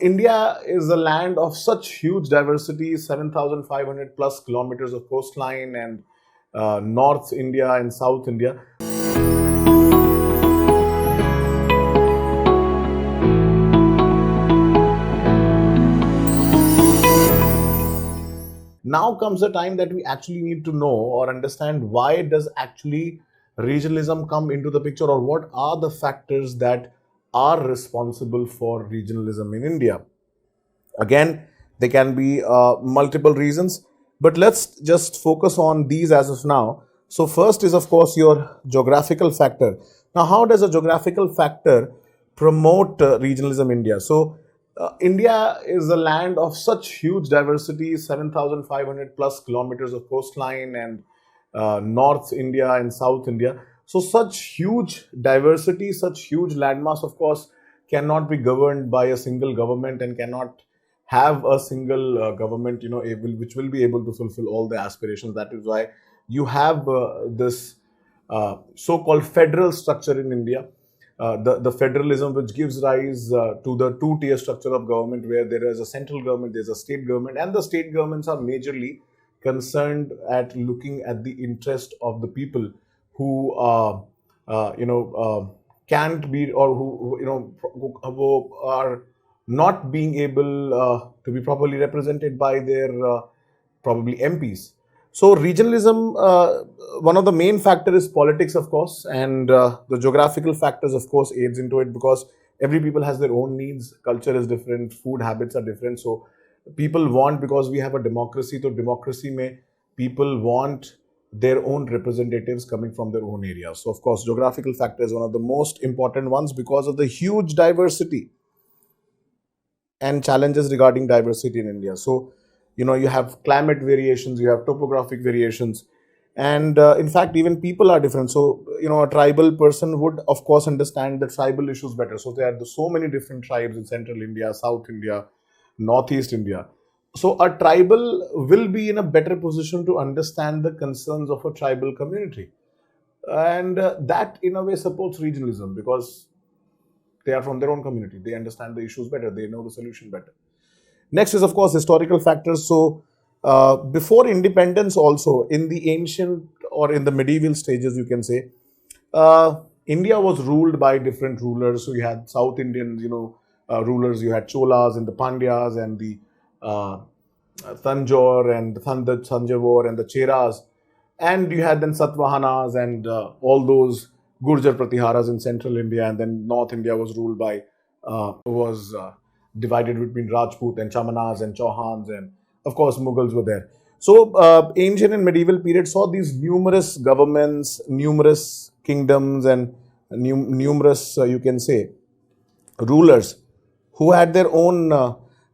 India is a land of such huge diversity, 7,500 plus kilometers of coastline, and North India and South India. Now comes the time that we actually need to know or understand why does actually regionalism come into the picture, or what are the factors that are responsible for regionalism in India. Again, there can be multiple reasons, but let's just focus on these as of now. So first is, of course, your geographical factor. Now, how does a geographical factor promote regionalism in India? So India is a land of such huge diversity, 7,500 plus kilometers of coastline, and North India and South India. So such huge diversity, such huge landmass, of course, cannot be governed by a single government and cannot have a single government, which will be able to fulfill all the aspirations. That is why you have this so-called federal structure in India. The federalism which gives rise to the two-tier structure of government, where there is a central government, there's a state government, and the state governments are majorly concerned at looking at the interest of the people who can't be, or who are not being able to be properly represented by their probably MPs. So regionalism, one of the main factors is politics, of course, and the geographical factors, of course, aids into it, because every people has their own needs, culture is different, food habits are different. So people want, because we have a democracy, so democracy may people want their own representatives coming from their own areas. So of course, geographical factor is one of the most important ones because of the huge diversity and challenges regarding diversity in India. So you have climate variations, you have topographic variations, and in fact, even people are different. So, a tribal person would, of course, understand the tribal issues better. So there are so many different tribes in Central India, South India, Northeast India. So a tribal will be in a better position to understand the concerns of a tribal community. And that, in a way, supports regionalism, because they are from their own community. They understand the issues better. They know the solution better. Next is, of course, historical factors. So before independence, also in the ancient or in the medieval stages, you can say, India was ruled by different rulers. So you had South Indian, rulers. You had Cholas and the Pandyas and the Tanjore and the Thanjavur and the Cheras. And you had then Satvahanas and all those Gurjar Pratiharas in central India. And then North India was ruled by, divided between Rajput and Chamanas and Chauhans, and of course Mughals were there. So ancient and medieval period saw these numerous governments, numerous kingdoms, and numerous, you can say, rulers who had their own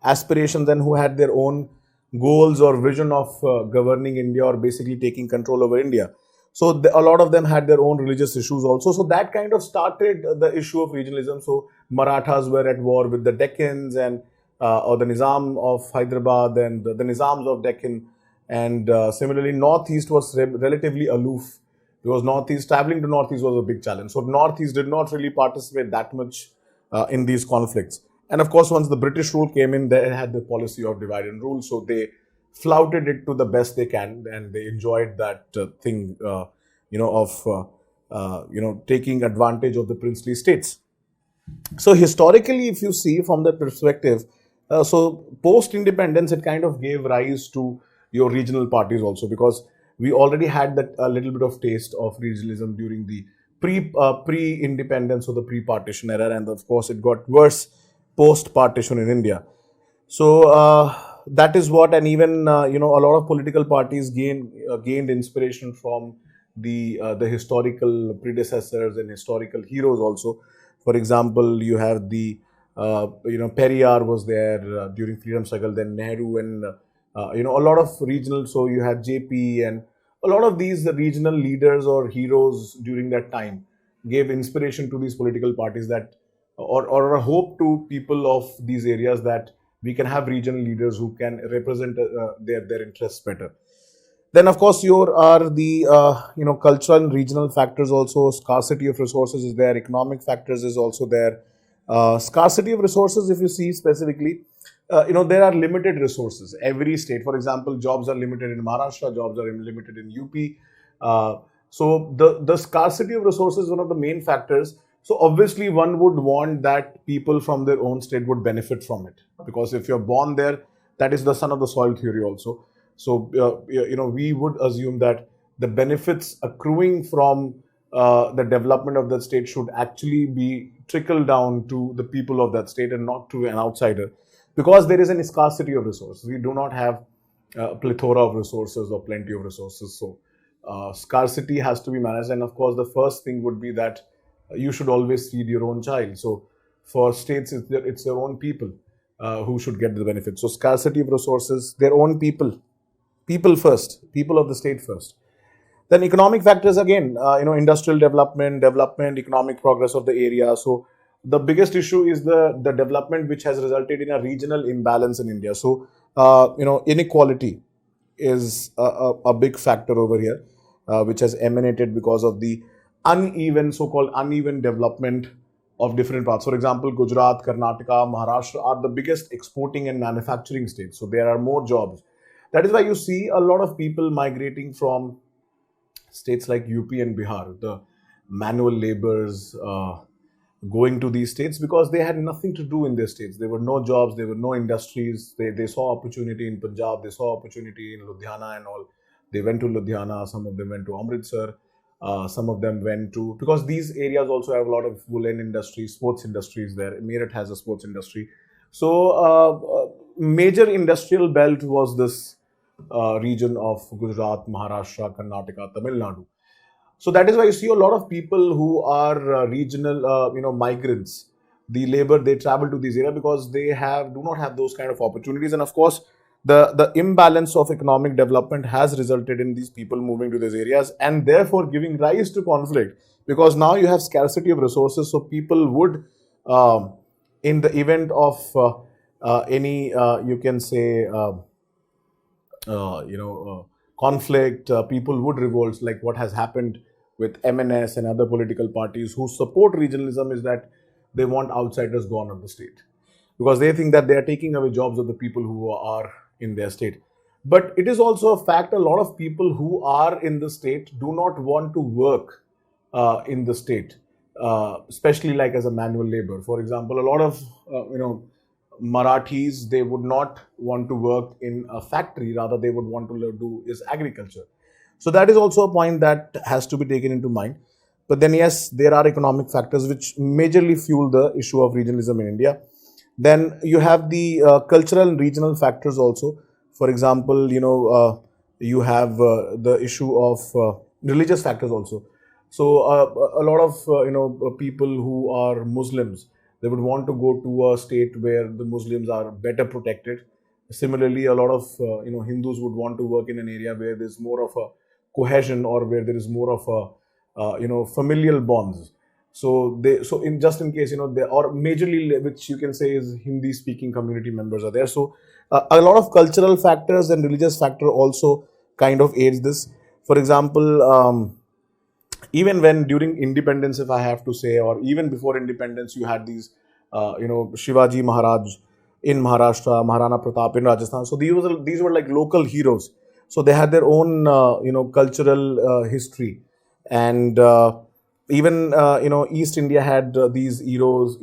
aspirations and who had their own goals or vision of governing India, or basically taking control over India. So a lot of them had their own religious issues also. So that kind of started the issue of regionalism. So Marathas were at war with the Deccans and or the Nizam of Hyderabad and the Nizams of Deccan. And similarly, Northeast was relatively aloof, because traveling to Northeast was a big challenge. So Northeast did not really participate that much in these conflicts. And of course, once the British rule came in, they had the policy of divide and rule. So they flouted it to the best they can, and they enjoyed that thing, taking advantage of the princely states. So historically, if you see from that perspective, so post-independence, it kind of gave rise to your regional parties also, because we already had that a little bit of taste of regionalism during the pre-independence or the pre-partition era, and of course, it got worse post-partition in India. So that is what, and even a lot of political parties gained inspiration from the historical predecessors and historical heroes also. For example, you have the Periyar was there during freedom struggle, then Nehru, and a lot of regional. So you had JP, and a lot of these regional leaders or heroes during that time gave inspiration to these political parties, that or a hope to people of these areas that we can have regional leaders who can represent their interests better. Then, of course, are the cultural and regional factors also. Scarcity of resources is there. Economic factors is also there. Scarcity of resources, if you see specifically, there are limited resources. Every state, for example, jobs are limited in Maharashtra, jobs are limited in UP. Uh, so the scarcity of resources is one of the main factors. So obviously, one would want that people from their own state would benefit from it, because if you're born there, that is the son of the soil theory also. So we would assume that the benefits accruing from the development of that state should actually be trickled down to the people of that state and not to an outsider, because there is a scarcity of resources. We do not have a plethora of resources or plenty of resources. So scarcity has to be managed. And of course, the first thing would be that you should always feed your own child. So for states, it's their own people who should get the benefit. So scarcity of resources, their own people, people first, people of the state first. Then economic factors again, industrial development, economic progress of the area. So the biggest issue is the development which has resulted in a regional imbalance in India. So inequality is a big factor over here, which has emanated because of the so-called uneven development of different parts. For example, Gujarat, Karnataka, Maharashtra are the biggest exporting and manufacturing states. So there are more jobs. That is why you see a lot of people migrating from states like UP and Bihar, the manual laborers going to these states, because they had nothing to do in their states. There were no jobs, there were no industries. They saw opportunity in Punjab, they saw opportunity in Ludhiana and all. They went to Ludhiana, some of them went to Amritsar, some of them went to, because these areas also have a lot of woolen industry, sports industries there. Meerut has a sports industry. So major industrial belt was this region of Gujarat, Maharashtra, Karnataka, Tamil Nadu. So that is why you see a lot of people who are regional, migrants. The labor, they travel to these areas because they do not have those kind of opportunities. And of course, the imbalance of economic development has resulted in these people moving to these areas and therefore giving rise to conflict, because now you have scarcity of resources. So people would, in the event of any, you can say, conflict, people would revolt, like what has happened with MNS and other political parties who support regionalism, is that they want outsiders gone of the state, because they think that they are taking away jobs of the people who are in their state. But it is also a fact, a lot of people who are in the state do not want to work in the state, especially like as a manual labor. For example, a lot of, Marathis, they would not want to work in a factory, rather they would want to do is agriculture. So that is also a point that has to be taken into mind. But then yes, there are economic factors which majorly fuel the issue of regionalism in India. Then you have the cultural and regional factors also. For example, you have the issue of religious factors also. So a lot of people who are Muslims, they would want to go to a state where the Muslims are better protected. Similarly, a lot of Hindus would want to work in an area where there's more of a cohesion, or where there is more of a familial bonds. So in case they, or majorly, which you can say is Hindi speaking community members are there. So a lot of cultural factors and religious factor also kind of aids this. For example, even when during independence, if I have to say, or even before independence, you had these, Shivaji Maharaj in Maharashtra, Maharana Pratap in Rajasthan. So these were like local heroes. So they had their own, cultural history, and even East India had these heroes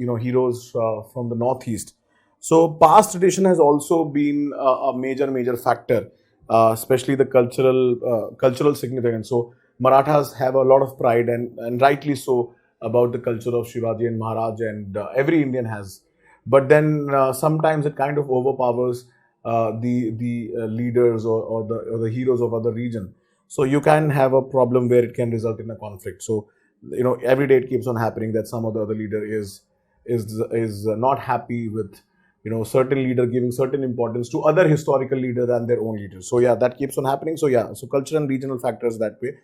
from the Northeast. So past tradition has also been a major factor, especially the cultural significance. So Marathas have a lot of pride, and rightly so, about the culture of Shivaji and Maharaj, and every Indian has. But then sometimes it kind of overpowers the leaders or the heroes of other region. So you can have a problem where it can result in a conflict. So every day it keeps on happening that some of the other leader is not happy with certain leader giving certain importance to other historical leader than their own leaders. So yeah, that keeps on happening. So yeah, so cultural and regional factors that way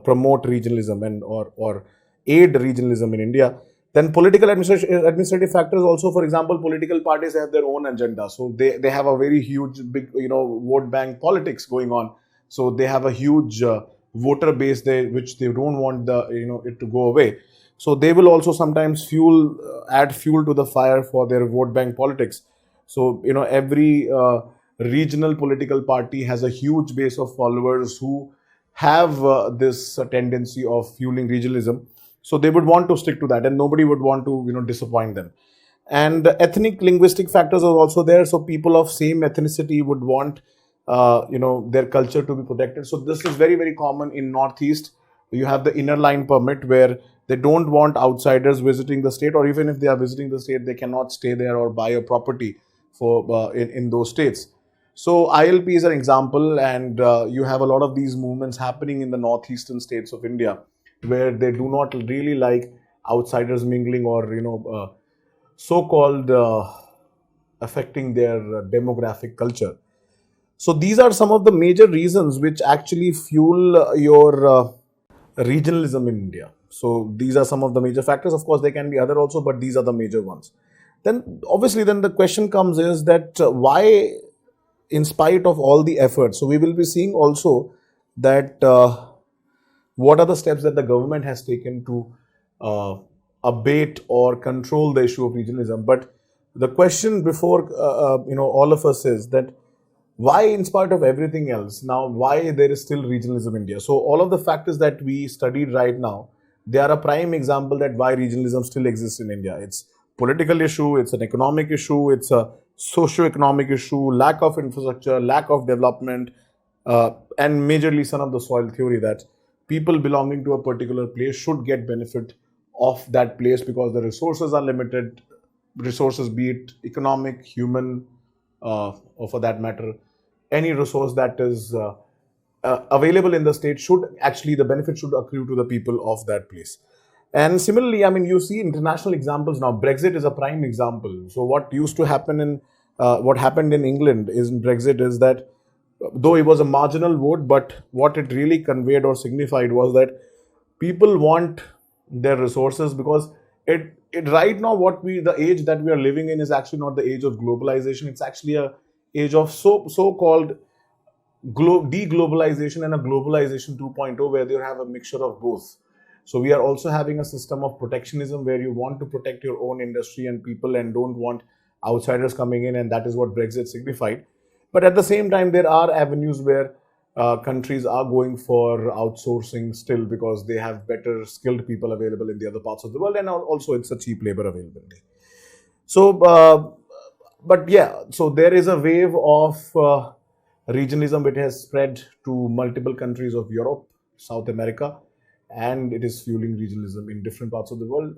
promote regionalism and or aid regionalism in India. Then political administrative factors also. For example, political parties have their own agenda. So they have a very huge, big, vote bank politics going on. So they have a huge voter base there, which they don't want it to go away. So they will also sometimes add fuel to the fire for their vote bank politics. So every regional political party has a huge base of followers who have this tendency of fueling regionalism. So they would want to stick to that, and nobody would want to disappoint them. And ethnic linguistic factors are also there, so people of same ethnicity would want their culture to be protected. So this is very, very common in Northeast. You have the inner line permit, where they don't want outsiders visiting the state, or even if they are visiting the state, they cannot stay there or buy a property for in those states. So ILP is an example, and you have a lot of these movements happening in the northeastern states of India, where they do not really like outsiders mingling, or so-called affecting their demographic culture. So these are some of the major reasons which actually fuel your regionalism in India. So these are some of the major factors. Of course, there can be other also, but these are the major ones. Then obviously, then the question comes is that why, in spite of all the efforts, so we will be seeing also that what are the steps that the government has taken to abate or control the issue of regionalism. But the question before all of us is that why, in spite of everything else, now why there is still regionalism in India? So all of the factors that we studied right now, they are a prime example that why regionalism still exists in India. It's political issue, it's an economic issue, it's a socio-economic issue, lack of infrastructure, lack of development, and majorly son of the soil theory, that people belonging to a particular place should get benefit of that place because the resources are limited. Resources, be it economic, human, or for that matter, any resource that is available in the state, should actually, the benefit should accrue to the people of that place. And similarly, I mean, you see international examples now. Brexit is a prime example. So what used to happen what happened in England is in Brexit is that though it was a marginal vote, but what it really conveyed or signified was that people want their resources, because it right now, the age that we are living in is actually not the age of globalization. It's actually a age of so-called deglobalization and a globalization 2.0, where you have a mixture of both. So we are also having a system of protectionism, where you want to protect your own industry and people and don't want outsiders coming in, and that is what Brexit signified. But at the same time, there are avenues where countries are going for outsourcing still, because they have better skilled people available in the other parts of the world, and also it's a cheap labor availability. So, but yeah, so there is a wave of regionalism which has spread to multiple countries of Europe, South America, and it is fueling regionalism in different parts of the world.